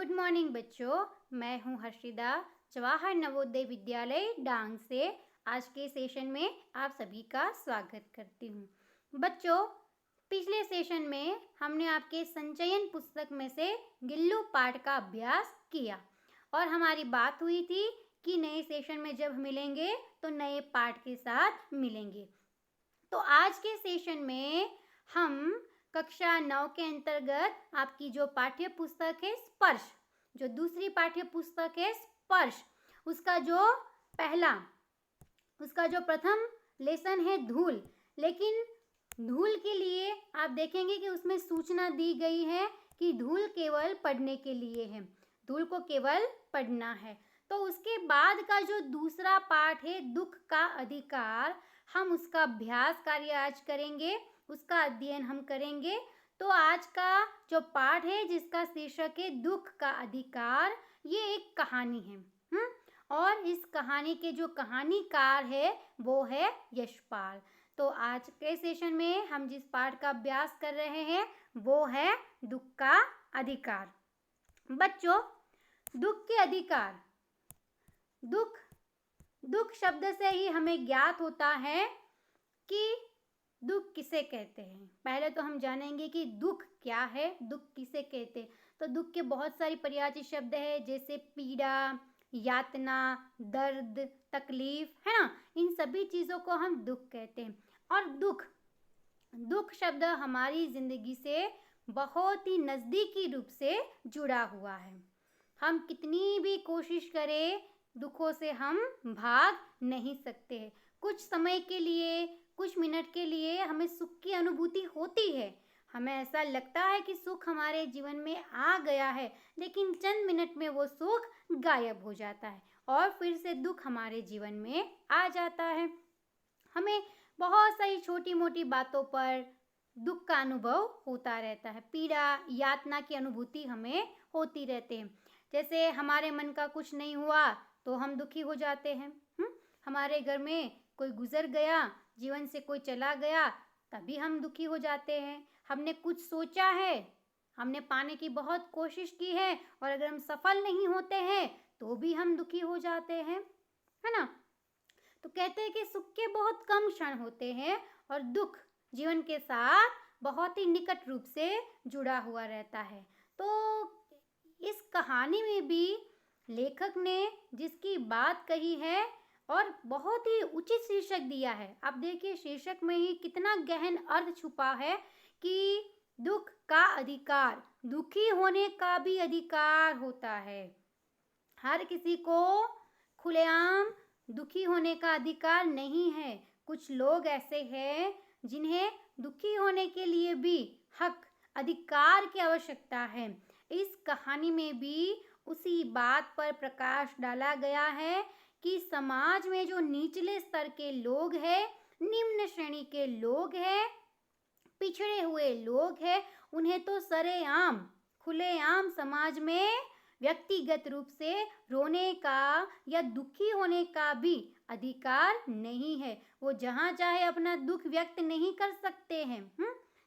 Good morning बच्चों। मैं हूं हर्षिदा, जवाहर नवोदय विद्यालय डांग से। आज के सेशन में आप सभी का स्वागत करती हूं। बच्चों, पिछले सेशन में हमने आपके संचयन पुस्तक में से गिल्लू पाठ का अभ्यास किया और हमारी बात हुई थी कि नए सेशन में जब मिलेंगे तो नए पाठ के साथ मिलेंगे। तो आज के सेशन में हम कक्षा 9 के अंतर्गत आपकी जो पाठ्य पुस्तक है स्पर्श, जो दूसरी पाठ्य पुस्तक है स्पर्श, उसका जो प्रथम लेसन है धूल। लेकिन धूल के लिए आप देखेंगे कि उसमें सूचना दी गई है कि धूल केवल पढ़ने के लिए है, धूल को केवल पढ़ना है। तो उसके बाद का जो दूसरा पाठ है दुख का अधिकार, हम उसका अभ्यास कार्य आज करेंगे, उसका अध्ययन हम करेंगे। तो आज का जो पाठ है जिसका शीर्षक है दुख का अधिकार, ये एक कहानी है। और इस कहानी के जो कहानीकार है वो है यशपाल। तो आज के सेशन में हम जिस पाठ का अभ्यास कर रहे हैं वो है दुख का अधिकार। बच्चों, दुख के अधिकार, दुख शब्द से ही हमें ज्ञात होता है कि दुख किसे कहते हैं। पहले तो हम जानेंगे कि दुख क्या है, दुख किसे कहते हैं। तो दुख के बहुत सारी पर्यायवाची शब्द है, जैसे पीड़ा, यातना, दर्द, तकलीफ, है ना। इन सभी चीज़ों को हम दुख कहते हैं। और दुख शब्द हमारी जिंदगी से बहुत ही नज़दीकी रूप से जुड़ा हुआ है। हम कितनी भी कोशिश करें, दुखों से हम भाग नहीं सकते। कुछ समय के लिए, कुछ मिनट के लिए हमें सुख की अनुभूति होती है, हमें ऐसा लगता है कि सुख हमारे जीवन में आ गया है, लेकिन चंद मिनट में वो सुख गायब हो जाता है और फिर से दुख हमारे जीवन में आ जाता है। हमें बहुत सारी छोटी मोटी बातों पर दुख का अनुभव होता रहता है, पीड़ा, यातना की अनुभूति हमें होती रहती है। जैसे हमारे मन का कुछ नहीं हुआ तो हम दुखी हो जाते हैं। हमारे घर में कोई गुजर गया, जीवन से कोई चला गया, तभी हम दुखी हो जाते हैं। हमने कुछ सोचा है, हमने पाने की बहुत कोशिश की है और अगर हम सफल नहीं होते हैं तो भी हम दुखी हो जाते हैं, है ना। तो कहते हैं कि सुख के बहुत कम क्षण होते हैं और दुख जीवन के साथ बहुत ही निकट रूप से जुड़ा हुआ रहता है। तो इस कहानी में भी लेखक ने जिसकी बात कही है और बहुत ही उचित शीर्षक दिया है। आप देखिए शीर्षक में ही कितना गहन अर्थ छुपा है कि दुख का अधिकार, दुखी होने का भी अधिकार होता है। हर किसी को खुलेआम दुखी होने का अधिकार नहीं है। कुछ लोग ऐसे हैं जिन्हें दुखी होने के लिए भी हक, अधिकार की आवश्यकता है। इस कहानी में भी उसी बात पर प्रकाश डाला गया है कि समाज में जो निचले स्तर के लोग हैं, निम्न श्रेणी के लोग हैं, पिछड़े हुए लोग हैं, उन्हें तो सरेआम, खुलेआम समाज में व्यक्तिगत रूप से रोने का या दुखी होने का भी अधिकार नहीं है। वो जहाँ चाहे अपना दुख व्यक्त नहीं कर सकते हैं।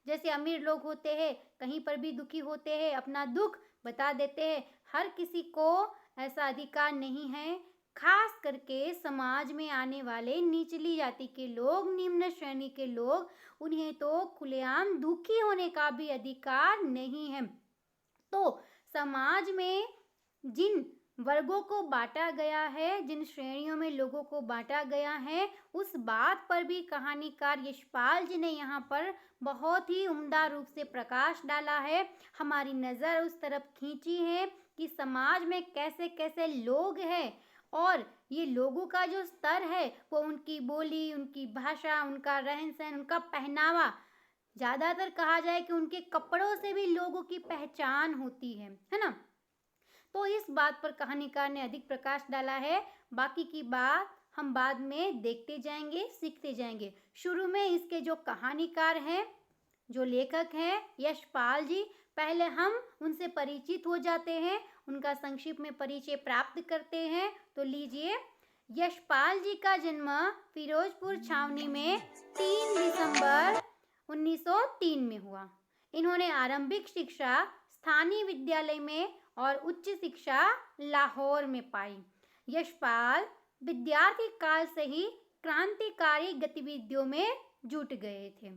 जैसे अमीर लोग होते हैं, कहीं पर भी दुखी होते हैं, अपना दुख बता देते हैं। हर किसी को ऐसा अधिकार नहीं है। खास करके समाज में आने वाले निचली जाति के लोग, निम्न श्रेणी के लोग, उन्हें तो खुलेआम दुखी होने का भी अधिकार नहीं है। तो समाज में जिन वर्गों को बांटा गया है, जिन श्रेणियों में लोगों को बांटा गया है, उस बात पर भी कहानीकार यशपाल जी ने यहाँ पर बहुत ही उम्दा रूप से प्रकाश डाला है। हमारी नज़र उस तरफ खींची है कि समाज में कैसे कैसे लोग हैं और ये लोगों का जो स्तर है वो उनकी बोली, उनकी भाषा, उनका रहन सहन, उनका पहनावा, ज़्यादातर कहा जाए कि उनके कपड़ों से भी लोगों की पहचान होती है ना। तो इस बात पर कहानीकार ने अधिक प्रकाश डाला है। बाकी की बात हम बाद में देखते जाएंगे, सीखते जाएंगे। शुरू में इसके जो कहानीकार हैं, जो लेखक हैं यशपाल जी, पहले हम उनसे परिचित हो जाते हैं, उनका संक्षिप्त में परिचय प्राप्त करते हैं। तो लीजिए, यशपाल जी का जन्म फिरोजपुर छावनी में 3 दिसंबर 1903 में हुआ। इन्होंने आरंभिक शिक्षा स्थानीय विद्यालय में और उच्च शिक्षा लाहौर में पाई। यशपाल विद्यार्थी काल से ही क्रांतिकारी गतिविधियों में जुट गए थे।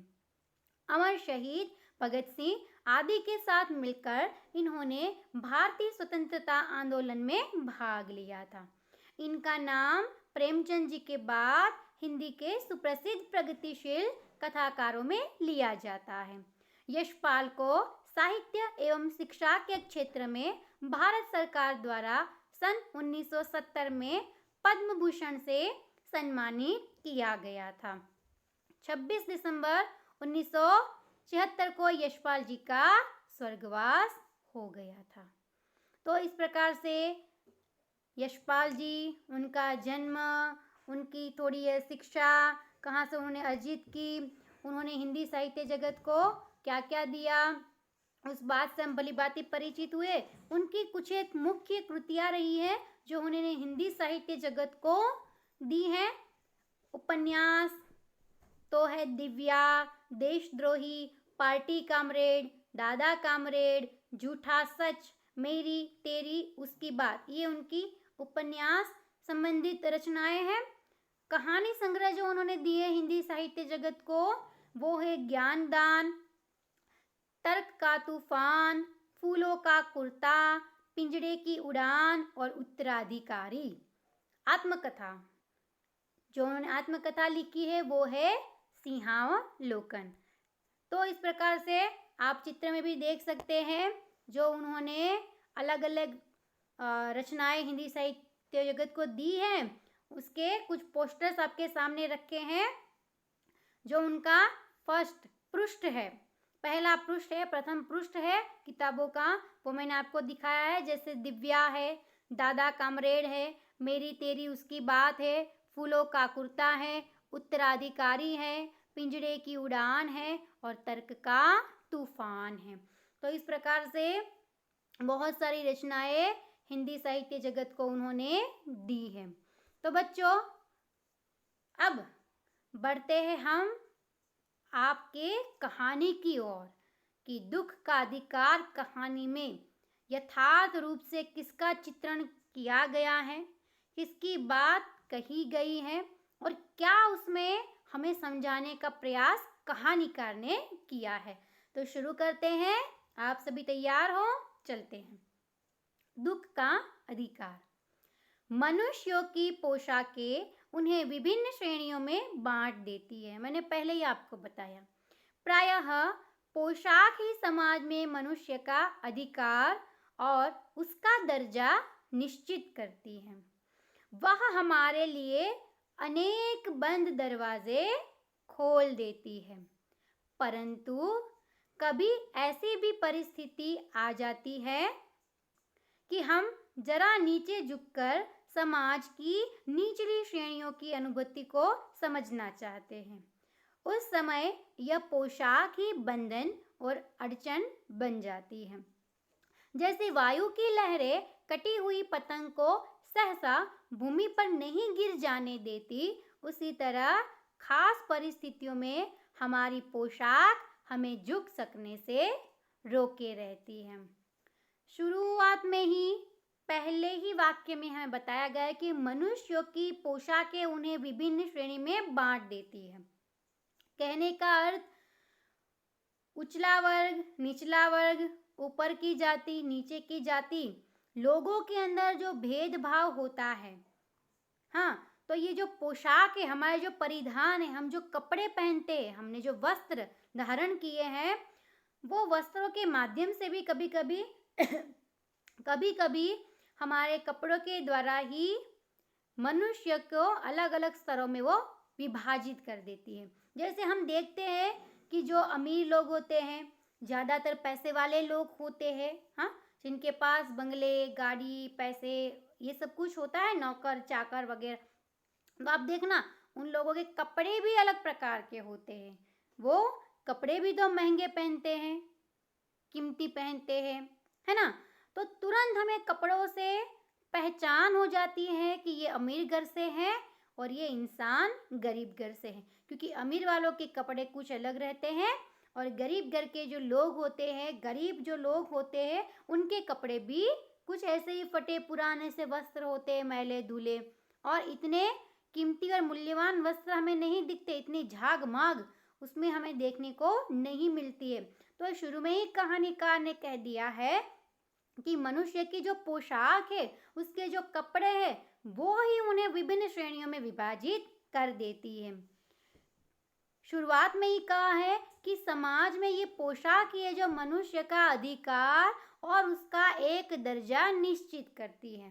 अमर शहीद भगत सिंह आदि के साथ मिलकर इन्होंने भारतीय स्वतंत्रता आंदोलन में भाग लिया था। इनका नाम प्रेमचंद जी के बाद हिंदी के सुप्रसिद्ध प्रगतिशील कथाकारों में लिया जाता है। यशपाल को साहित्य एवं शिक्षा के क्षेत्र में भारत सरकार द्वारा सन 1970 में पद्म भूषण से सम्मानित किया गया था। 26 दिसंबर 1976 को यशपाल जी का स्वर्गवास हो गया था। तो इस प्रकार से यशपाल जी, उनका जन्म, उनकी थोड़ी शिक्षा कहाँ से उन्होंने अर्जित की, उन्होंने हिंदी साहित्य जगत को क्या क्या दिया, उस बात से हम भली भांति परिचित हुए। उनकी कुछ एक मुख्य कृतियाँ रही है जो उन्होंने हिंदी साहित्य जगत को दी हैं। उपन्यास तो है दिव्या, देशद्रोही, पार्टी कामरेड, दादा कामरेड, झूठा सच, मेरी तेरी उसकी बात, ये उनकी उपन्यास संबंधित रचनाएं हैं। कहानी संग्रह जो उन्होंने दिए हिंदी साहित्य जगत को वो है ज्ञानदान, तर्क का तूफान, फूलों का कुर्ता, पिंजड़े की उड़ान और उत्तराधिकारी। आत्मकथा जो उन्होंने आत्मकथा लिखी है वो है सिंहावलोकन। तो इस प्रकार से आप चित्र में भी देख सकते हैं जो उन्होंने अलग अलग रचनाएं हिंदी साहित्य जगत को दी हैं, उसके कुछ पोस्टर्स आपके सामने रखे हैं। जो उनका फर्स्ट पृष्ठ है, पहला पृष्ठ है, प्रथम पृष्ठ है किताबों का, वो मैंने आपको दिखाया है। जैसे दिव्या है, दादा कामरेड है, मेरी तेरी उसकी बात है, फूलों का कुर्ता है, उत्तराधिकारी है, पिंजड़े की उड़ान है और तर्क का तूफान है। तो इस प्रकार से बहुत सारी रचनाएं हिंदी साहित्य जगत को उन्होंने दी है। तो बच्चों अब बढ़ते हैं हम आपके कहानी की ओर कि दुख का अधिकार कहानी में यथार्थ रूप से किसका चित्रण किया गया है, किसकी बात कही गई है और क्या उसमें हमें समझाने का प्रयास कहानीकार ने किया है। तो शुरू करते हैं। आप सभी तैयार हो? चलते हैं। दुख का अधिकार। मनुष्यों की पोशाकें उन्हें विभिन्न श्रेणियों में बांट देती है। मैंने पहले ही आपको बताया। प्रायः पोशाक ही समाज में मनुष्य का अधिकार और उसका दर्जा निश्चित करती है। वह हमारे लिए अनेक बंद दरवाजे खोल देती है, परंतु कभी ऐसी भी परिस्थिति आ जाती है कि हम जरा नीचे झुककर समाज की निचली श्रेणियों की अनुभूति को समझना चाहते हैं। उस समय यह पोशाक ही बंधन और अड़चन बन जाती है। जैसे वायु की लहरें कटी हुई पतंग को सहसा भूमि पर नहीं गिर जाने देती, उसी तरह खास परिस्थितियों में हमारी पोशाक हमें झुक सकने से रोके रहती है। शुरुआत में ही पहले ही वाक्य में हमें बताया गया है कि मनुष्यों की पोशाकें उन्हें विभिन्न श्रेणी में बांट देती है। कहने का अर्थ उचला वर्ग, निचला वर्ग, ऊपर की जाति, नीचे की जाति, लोगों के अंदर जो भेदभाव होता है। हाँ, तो ये जो पोशाक है, हमारे जो परिधान है, हम जो कपड़े पहनते हैं, हमने जो वस्त्र धारण किए हैं, वो वस्त्रों के माध्यम से भी कभी कभी हमारे कपड़ों के द्वारा ही मनुष्य को अलग अलग स्तरों में वो विभाजित कर देती है। जैसे हम देखते हैं कि जो अमीर लोग होते हैं, ज़्यादातर पैसे वाले लोग होते हैं, हाँ, जिनके पास बंगले, गाड़ी, पैसे, ये सब कुछ होता है, नौकर चाकर वगैरह, तो आप देखना उन लोगों के कपड़े भी अलग प्रकार के होते हैं। वो कपड़े भी तो महंगे पहनते हैं, कीमती पहनते हैं, है ना। तो तुरंत हमें कपड़ों से पहचान हो जाती है कि ये अमीर घर से हैं और ये इंसान गरीब घर से है, क्योंकि अमीर वालों के कपड़े कुछ अलग रहते हैं और गरीब घर के जो लोग होते हैं, गरीब जो लोग होते हैं, उनके कपड़े भी कुछ ऐसे ही फटे पुराने से वस्त्र होते हैं, मैले धुले, और इतने कीमती और मूल्यवान वस्त्र हमें नहीं दिखते, इतनी झाग माग उसमें हमें देखने को नहीं मिलती है। तो शुरू में ही कहानीकार ने कह दिया है कि मनुष्य की जो पोशाक है, उसके जो कपड़े हैं, वो ही उन्हें विभिन्न श्रेणियों में विभाजित कर देती है। शुरुआत में ही कहा है कि समाज में ये पोशाक ही है जो मनुष्य का अधिकार और उसका एक दर्जा निश्चित करती है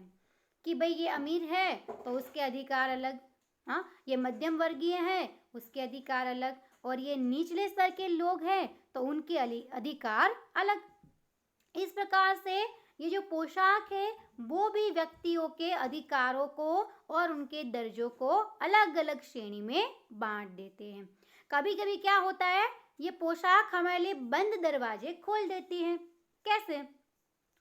कि भाई ये अमीर है तो उसके अधिकार अलग, हाँ, ये मध्यम वर्गीय है उसके अधिकार अलग, और ये निचले स्तर के लोग हैं तो उनके अधिकार अलग। इस प्रकार से ये जो पोशाक है वो भी व्यक्तियों के अधिकारों को और उनके दर्जों को अलग अलग श्रेणी में बांट देते हैं। कभी कभी क्या होता है, ये पोशाक हमारे लिए बंद दरवाजे खोल देती है। कैसे?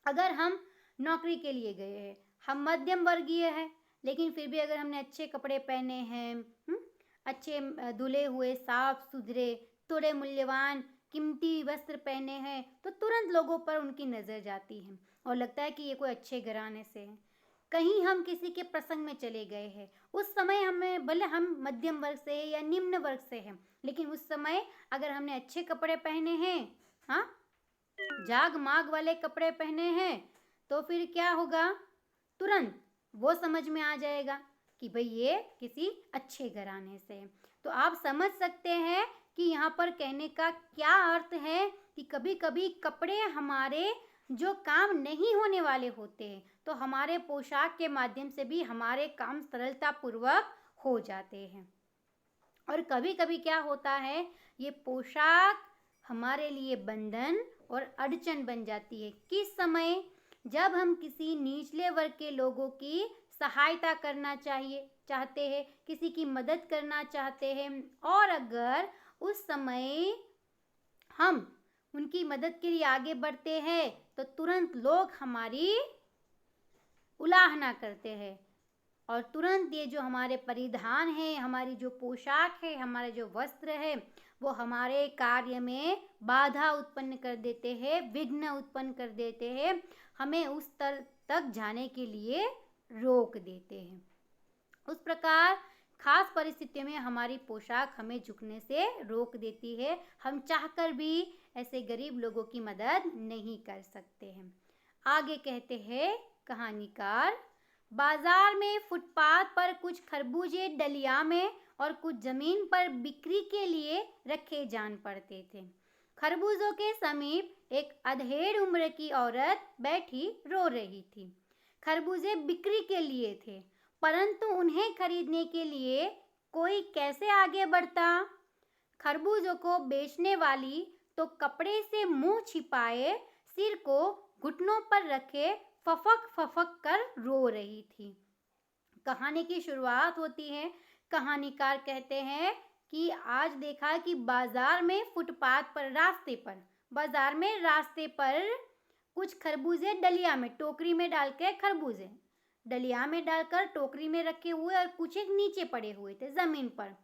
अगर हम नौकरी के लिए गए हैं, हम मध्यम वर्गीय हैं, लेकिन फिर भी अगर हमने अच्छे कपड़े पहने हैं, अच्छे धुले हुए साफ सुथरे थोड़े मूल्यवान कीमती वस्त्र पहने हैं, तो तुरंत लोगों पर उनकी नज़र जाती है और लगता है कि ये कोई अच्छे घराने से है। कहीं हम किसी के प्रसंग में चले गए हैं, उस समय हमें, भले हम मध्यम वर्ग से या निम्न वर्ग से हैं, लेकिन उस समय अगर हमने अच्छे कपड़े पहने हैं, हाँ, जाग माग वाले कपड़े पहने हैं, तो फिर क्या होगा, तुरंत वो समझ में आ जाएगा कि भाई ये किसी अच्छे घराने से है। तो आप समझ सकते हैं कि यहाँ पर कहने का क्या अर्थ है कि कभी कभी कपड़े हमारे जो काम नहीं होने वाले होते हैं, तो हमारे पोशाक के माध्यम से भी हमारे काम सरलता पूर्वक हो जाते हैं। और कभी कभी क्या होता है, ये पोशाक हमारे लिए बंधन और अड़चन बन जाती है। किस समय? जब हम किसी निचले वर्ग के लोगों की सहायता करना चाहते हैं, किसी की मदद करना चाहते हैं, और अगर उस समय हम उनकी मदद के लिए आगे बढ़ते हैं तो तुरंत लोग हमारी उलाहना करते हैं और तुरंत ये जो हमारे परिधान है, हमारी जो पोशाक है, हमारे जो वस्त्र है, वो हमारे कार्य में बाधा उत्पन्न कर देते हैं, विघ्न उत्पन्न कर देते हैं, हमें उस स्तर तक जाने के लिए रोक देते हैं। उस प्रकार खास परिस्थितियों में हमारी पोशाक हमें झुकने से रोक देती है। हम चाहकर भी ऐसे गरीब लोगों की मदद नहीं कर सकते हैं। आगे कहते हैं कहानीकार, बाजार में फुटपाथ पर कुछ खरबूजे डलिया में और कुछ जमीन पर बिक्री के लिए रखे जान पड़ते थे। खरबूजों के समीप एक अधेड़ उम्र की औरत बैठी रो रही थी। खरबूजे बिक्री के लिए थे, परंतु उन्हें खरीदने के लिए कोई कैसे आगे बढ़ता? खरबूजों को बेचने वाली तो कपड़े से मुंह छिपाए, सिर को घुटनों पर रखे फफक फफक कर रो रही थी। कहानी की शुरुआत होती है, कहानीकार कहते हैं कि आज देखा कि बाजार में फुटपाथ पर, बाजार में रास्ते पर कुछ खरबूजे डलिया में, टोकरी में डाल के खरबूजे डलिया में डालकर टोकरी में रखे हुए और कुछ एक नीचे पड़े हुए थे जमीन पर।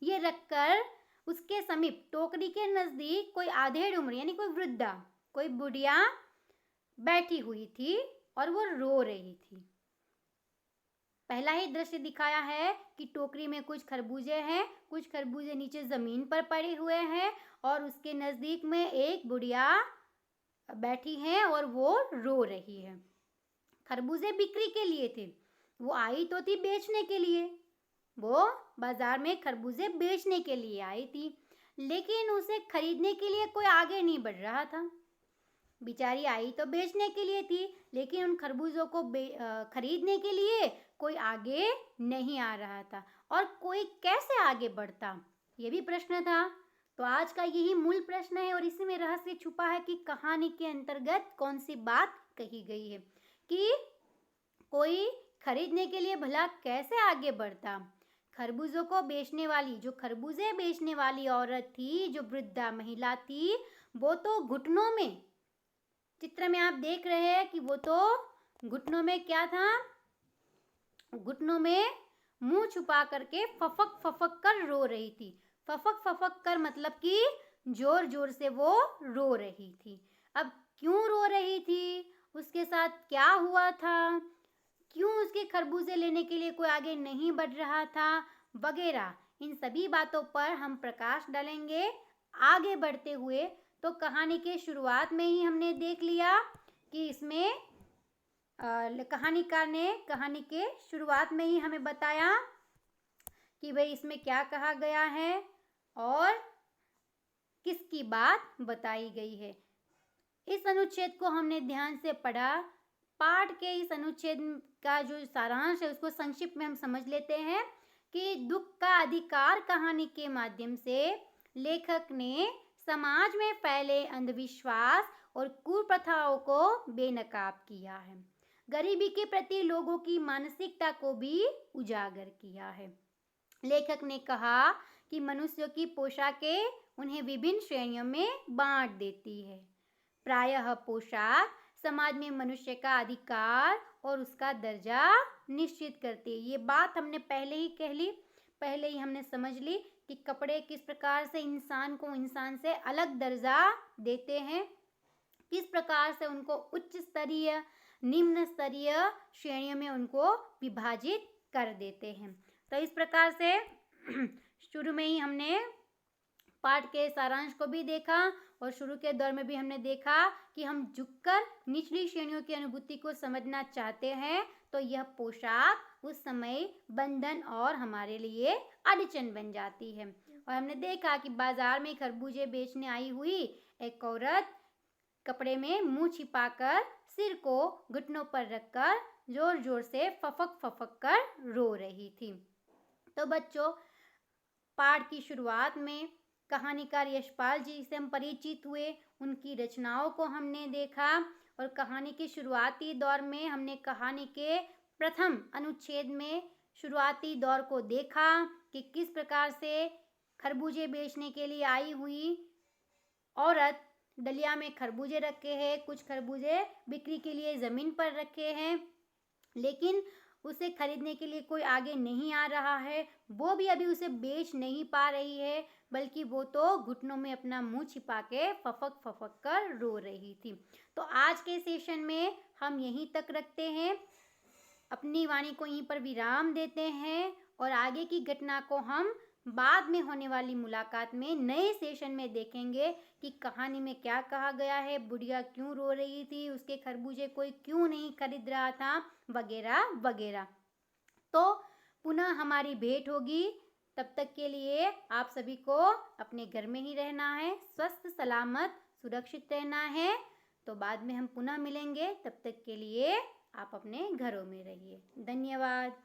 ये रखकर उसके समीप टोकरी के नजदीक कोई आधेड़ उम्र यानी कोई वृद्धा, कोई बुढ़िया बैठी हुई थी और वो रो रही थी। पहला ही दृश्य दिखाया है कि टोकरी में कुछ खरबूजे हैं, कुछ खरबूजे नीचे जमीन पर पड़े हुए हैं और उसके नजदीक में एक बुढ़िया बैठी है और वो रो रही है। खरबूजे बिक्री के लिए थे, वो आई तो थी बेचने के लिए, वो बाजार में खरबूजे बेचने के लिए आई थी, लेकिन उसे खरीदने के लिए कोई आगे नहीं बढ़ रहा था। बेचारी आई तो बेचने के लिए थी, लेकिन उन खरबूजों को खरीदने के लिए कोई आगे नहीं आ रहा था। और कोई कैसे आगे बढ़ता, ये भी प्रश्न था। तो आज का यही मूल प्रश्न है और इसी में रहस्य छुपा है कि कहानी के अंतर्गत कौन सी बात कही गई है कि कोई खरीदने के लिए भला कैसे आगे बढ़ता। खरबूजों को बेचने वाली, जो खरबूजे बेचने वाली औरत थी, जो वृद्धा महिला थी, वो तो घुटनों में, चित्र में आप देख रहे हैं कि वो तो घुटनों में क्या था, घुटनों में मुंह छुपा करके फफक फफक कर रो रही थी। फफक फफक कर मतलब कि जोर जोर से वो रो रही थी। अब क्यों रो रही थी, उसके साथ क्या हुआ था, क्यों उसके खरबूजे लेने के लिए कोई आगे नहीं बढ़ रहा था, वगैरह, इन सभी बातों पर हम प्रकाश डालेंगे आगे बढ़ते हुए। तो कहानी के शुरुआत में ही हमने देख लिया कि इसमें कहानीकार ने कहानी के शुरुआत में ही हमें बताया कि भाई इसमें क्या कहा गया है और किसकी बात बताई गई है। इस अनुच्छेद को हमने ध्यान से पढ़ा। पाठ के इस अनुच्छेद का जो सारांश है उसको संक्षिप्त में हम समझ लेते हैं कि दुख का अधिकार कहानी के माध्यम से लेखक ने समाज में फैले अंधविश्वास और कुप्रथाओं को बेनकाब किया है। गरीबी के प्रति लोगों की मानसिकता को भी उजागर किया है। लेखक ने कहा कि मनुष्यों की पोशाकें उन्हें विभिन्न श्रेणियों में बांट देती है। प्रायः पोशाक समाज में मनुष्य का अधिकार और उसका दर्जा निश्चित करती है। ये बात हमने पहले ही कह ली, पहले ही हमने समझ ली कि कपड़े किस प्रकार से इंसान को इंसान से अलग दर्जा देते हैं, किस प्रकार से उनको उच्च स्तरीय, निम्न स्तरीय श्रेणियों में उनको विभाजित कर देते हैं। तो इस प्रकार से शुरू में ही हमने पाठ के सारांश को भी देखा और शुरू के दौर में भी हमने देखा कि हम झुककर निचली श्रेणियों की अनुभूति को समझना चाहते हैं तो यह पोशाक उस समय बंधन और हमारे लिए अड़चन बन जाती है। और हमने देखा कि बाजार में खरबूजे बेचने आई हुई एक औरत कपड़े में मुंह छिपाकर सिर को घुटनों पर रखकर जोर जोर से फफक फफक कर रो रही थी। तो बच्चों, पाठ की शुरुआत में कहानीकार यशपाल जी से हम परिचित हुए, उनकी रचनाओं को हमने देखा और कहानी के शुरुआती दौर में हमने कहानी के प्रथम अनुच्छेद में शुरुआती दौर को देखा कि किस प्रकार से खरबूजे बेचने के लिए आई हुई औरत डलिया में खरबूजे रखे हैं, कुछ खरबूजे बिक्री के लिए ज़मीन पर रखे हैं, लेकिन उसे खरीदने के लिए कोई आगे नहीं आ रहा है। वो भी अभी उसे बेच नहीं पा रही है, बल्कि वो तो घुटनों में अपना मुंह छिपा के फफक फफक कर रो रही थी। तो आज के सेशन में हम यहीं तक रखते हैं, अपनी वाणी को यहीं पर विराम देते हैं और आगे की घटना को हम बाद में होने वाली मुलाकात में नए सेशन में देखेंगे कि कहानी में क्या कहा गया है, बुढ़िया क्यों रो रही थी, उसके खरबूजे कोई क्यों नहीं खरीद रहा था, वगैरह वगैरह। तो पुनः हमारी भेंट होगी, तब तक के लिए आप सभी को अपने घर में ही रहना है, स्वस्थ सलामत सुरक्षित रहना है। तो बाद में हम पुनः मिलेंगे, तब तक के लिए आप अपने घरों में रहिए। धन्यवाद।